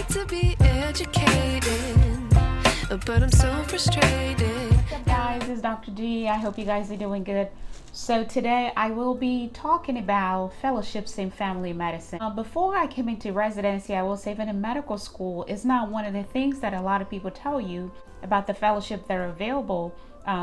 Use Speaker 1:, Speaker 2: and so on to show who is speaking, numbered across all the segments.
Speaker 1: like to be educated, but I'm so frustrated.
Speaker 2: What's up, guys? This is Dr. G. I hope you guys are doing good. So today I will be talking about fellowships in family medicine. Before I came into residency, I will say that in medical school is not one of the things that a lot of people tell you about the fellowships that are available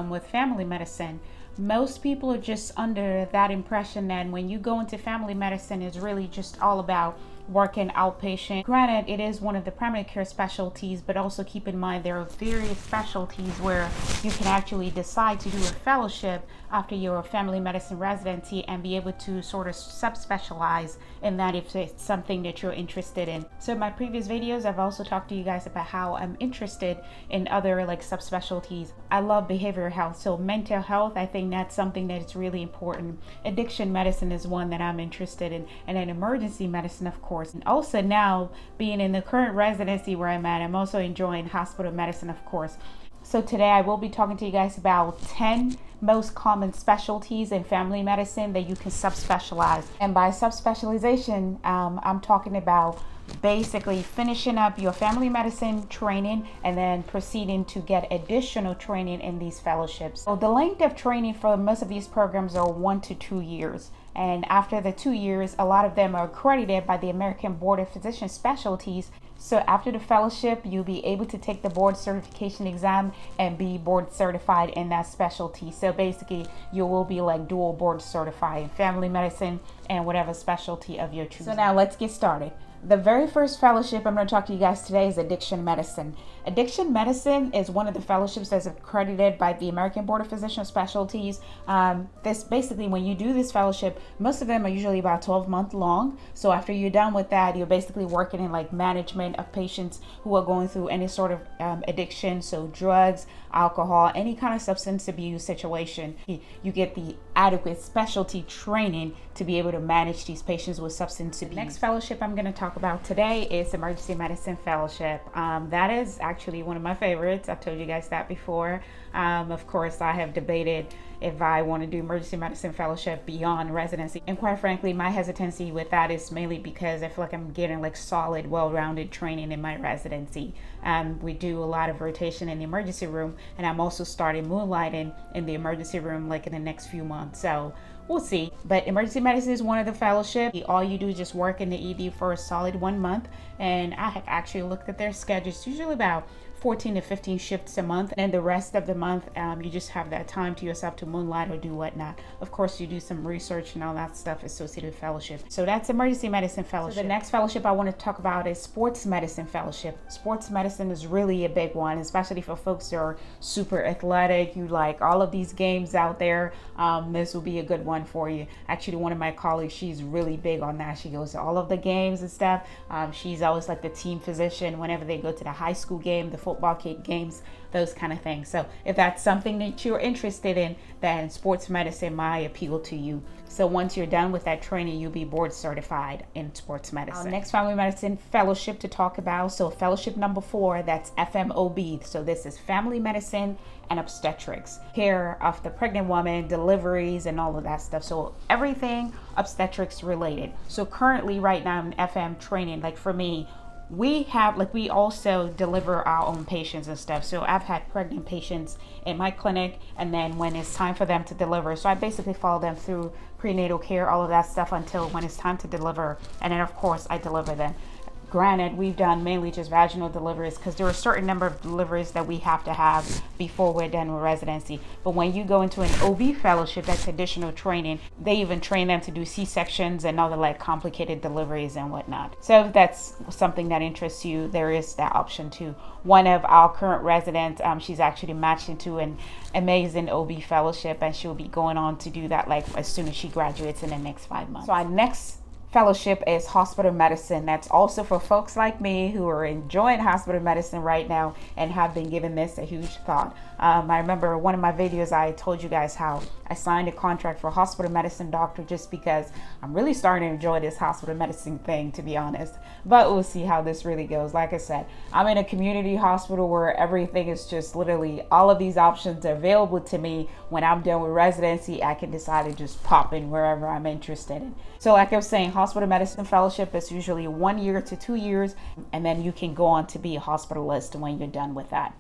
Speaker 2: with family medicine. Most people are just under that impression that when you go into family medicine, it's really just all about working outpatient. Granted, it is one of the primary care specialties, but also keep in mind there are various specialties where you can actually decide to do a fellowship after your family medicine residency and be able to sort of subspecialize in that if it's something that you're interested in. So in my previous videos, I've also talked to you guys about how I'm interested in other like subspecialties. I love behavioral health, so mental health, I think that's something that is really important. Addiction medicine is one that I'm interested in, and then emergency medicine, of course. And also now being in the current residency where I'm at, I'm also enjoying hospital medicine, of course. So today I will be talking to you guys about 10 most common specialties in family medicine that you can subspecialize. And by subspecialization, I'm talking about basically finishing up your family medicine training and then proceeding to get additional training in these fellowships. So the length of training for most of these programs are 1 to 2 years. And after the 2 years, a lot of them are accredited by the American Board of Physician Specialties. So after the fellowship, you'll be able to take the board certification exam and be board certified in that specialty. So basically, you will be like dual board certified in family medicine and whatever specialty of your choosing. So now let's get started. The very first fellowship I'm going to talk to you guys today is addiction medicine. Addiction medicine is one of the fellowships that's accredited by the American Board of Physician Specialties. This basically, when you do this fellowship, most of them are usually about 12 months long. So after you're done with that, you're basically working in like management of patients who are going through any sort of addiction, so drugs, alcohol, any kind of substance abuse situation. You get the adequate specialty training to be able to manage these patients with substance abuse. The next fellowship I'm going to talk about today is emergency medicine fellowship. That is actually one of my favorites. I've told you guys that before. Of course, I have debated if I want to do emergency medicine fellowship beyond residency, and quite frankly, my hesitancy with that is mainly because I feel like I'm getting like solid, well-rounded training in my residency. We do a lot of rotation in the emergency room, and I'm also starting moonlighting in the emergency room like in the next few months. So we'll see. But emergency medicine is one of the fellowship. All you do is just work in the ED for a solid 1 month. And I have actually looked at their schedules. It's usually about 14 to 15 shifts a month, and the rest of the month you just have that time to yourself to moonlight or do whatnot. Of course, you do some research and all that stuff associated with fellowship. So that's emergency medicine fellowship. So the next fellowship I want to talk about is sports medicine fellowship. Sports medicine is really a big one, especially for folks that are super athletic. You like all of these games out there. This will be a good one for you. Actually, one of my colleagues, she's really big on that. She goes to all of the games and stuff. She's always like the team physician whenever they go to the high school game, the football games, those kind of things. So if that's something that you're interested in, then sports medicine might appeal to you. So once you're done with that training, you'll be board certified in sports medicine. Next family medicine fellowship to talk about. So fellowship number 4, that's FMOB. So this is family medicine and obstetrics, care of the pregnant woman, deliveries, and all of that stuff. So everything obstetrics related. So currently right now in FM training, like for me, we also deliver our own patients and stuff. So I've had pregnant patients in my clinic, and then when it's time for them to deliver, so I basically follow them through prenatal care, all of that stuff until when it's time to deliver, and then of course I deliver them. Granted, we've done mainly just vaginal deliveries because there are a certain number of deliveries that we have to have before we're done with residency. But when you go into an OB fellowship, that's additional training. They even train them to do C-sections and other like complicated deliveries and whatnot. So if that's something that interests you, there is that option too. One of our current residents, she's actually matched into an amazing OB fellowship, and she'll be going on to do that like as soon as she graduates in the next 5 months. So our next fellowship is hospital medicine. That's also for folks like me who are enjoying hospital medicine right now and have been giving this a huge thought. I remember one of my videos I told you guys how I signed a contract for hospital medicine doctor just because I'm really starting to enjoy this hospital medicine thing, to be honest. But we'll see how this really goes. Like I said, I'm in a community hospital where everything is just literally all of these options are available to me. When I'm done with residency, I can decide to just pop in wherever I'm interested in. So like I was saying, hospital medicine fellowship is usually 1 year to 2 years, and then you can go on to be a hospitalist when you're done with that.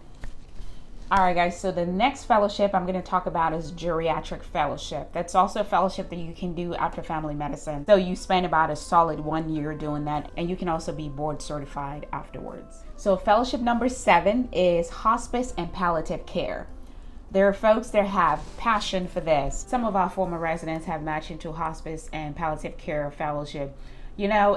Speaker 2: All right, guys, so the next fellowship I'm going to talk about is Geriatric Fellowship. That's also a fellowship that you can do after family medicine. So you spend about a solid 1 year doing that, and you can also be board certified afterwards. So fellowship number 7 is Hospice and Palliative Care. There are folks that have passion for this. Some of our former residents have matched into Hospice and Palliative Care Fellowship. You know,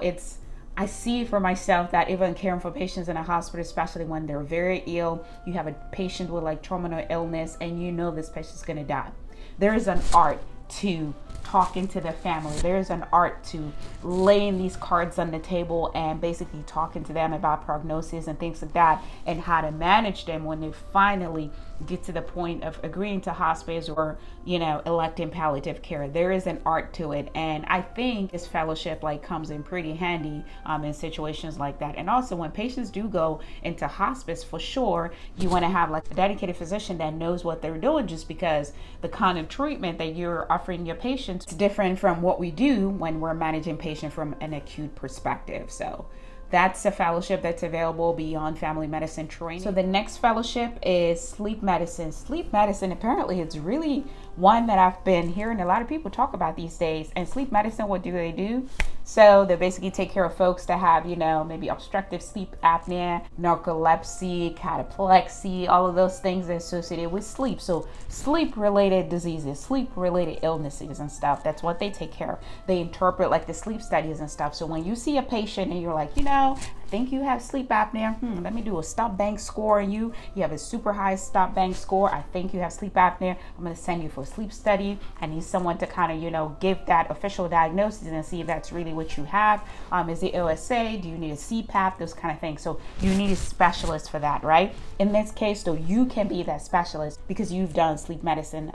Speaker 2: I see for myself that even caring for patients in a hospital, especially when they're very ill, you have a patient with like terminal illness and you know this patient's gonna die. There is an art to talking to the family. There's an art to laying these cards on the table and basically talking to them about prognosis and things like that, and how to manage them when they finally get to the point of agreeing to hospice or, you know, electing palliative care. There is an art to it, and I think this fellowship like comes in pretty handy in situations like that. And also when patients do go into hospice, for sure you want to have like a dedicated physician that knows what they're doing, just because the kind of treatment that you're offering your patients is different from what we do when we're managing patients from an acute perspective. So that's a fellowship that's available beyond family medicine training. So the next fellowship is sleep medicine. Sleep medicine, apparently it's really one that I've been hearing a lot of people talk about these days. And sleep medicine, what do they do? So they basically take care of folks that have, you know, maybe obstructive sleep apnea, narcolepsy, cataplexy, all of those things associated with sleep. So sleep related diseases, sleep related illnesses and stuff, that's what they take care of. They interpret like the sleep studies and stuff. So when you see a patient and you're like, you know, I think you have sleep apnea. Let me do a stop bank score on you. You have a super high stop bank score. I think you have sleep apnea. I'm going to send you for a sleep study. I need someone to kind of, you know, give that official diagnosis and see if that's really what you have. Is it OSA? Do you need a CPAP? Those kind of things. So you need a specialist for that, right? In this case, though, you can be that specialist because you've done sleep medicine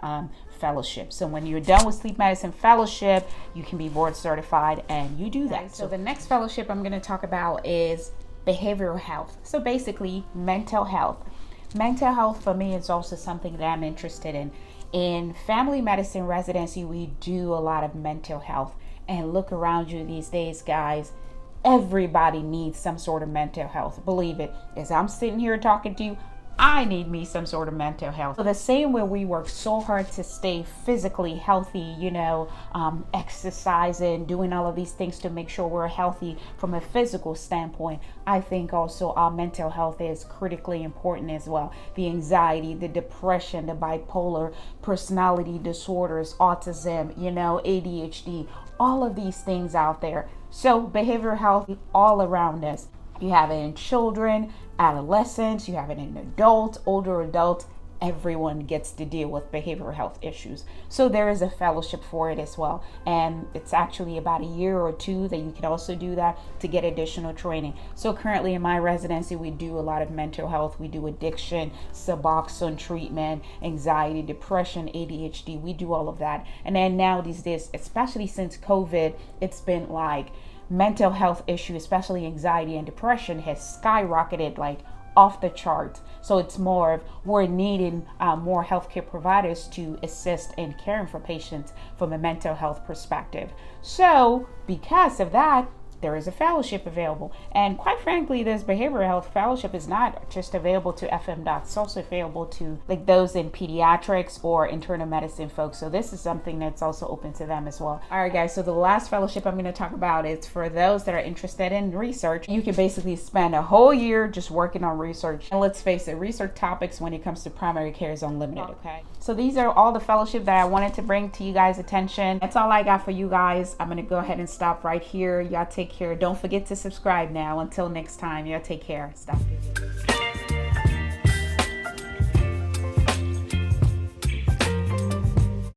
Speaker 2: fellowship. So when you're done with sleep medicine fellowship, you can be board certified and you do that. So the next fellowship I'm going to talk about is behavioral health. So basically mental health. Mental health for me is also something that I'm interested in. In family medicine residency, we do a lot of mental health. And look around you these days, guys. Everybody needs some sort of mental health. Believe it. As I'm sitting here talking to you, I need me some sort of mental health. So the same way we work so hard to stay physically healthy, you know, exercising, doing all of these things to make sure we're healthy from a physical standpoint, I think also our mental health is critically important as well. The anxiety, the depression, the bipolar personality disorders, autism, you know, ADHD, all of these things out there. So behavioral health all around us. You have it in children, adolescents, you have it in adults, older adults. Everyone gets to deal with behavioral health issues. So there is a fellowship for it as well. And it's actually about a year or two that you can also do that to get additional training. So currently in my residency, we do a lot of mental health. We do addiction, Suboxone treatment, anxiety, depression, ADHD. We do all of that. And then now these days, especially since COVID, it's been like mental health issue, especially anxiety and depression, has skyrocketed like off the charts. So it's more of we're needing more healthcare providers to assist in caring for patients from a mental health perspective. So because of that, there is a fellowship available. And quite frankly, this behavioral health fellowship is not just available to FM docs. It's also available to like those in pediatrics or internal medicine folks. So this is something that's also open to them as well. All right, guys. So the last fellowship I'm going to talk about is for those that are interested in research. You can basically spend a whole year just working on research. And let's face it, research topics when it comes to primary care is unlimited. Okay. So these are all the fellowship that I wanted to bring to you guys' attention. That's all I got for you guys. I'm going to go ahead and stop right here. Y'all take care. Don't forget to subscribe now. Until next time, y'all take care. Stop it.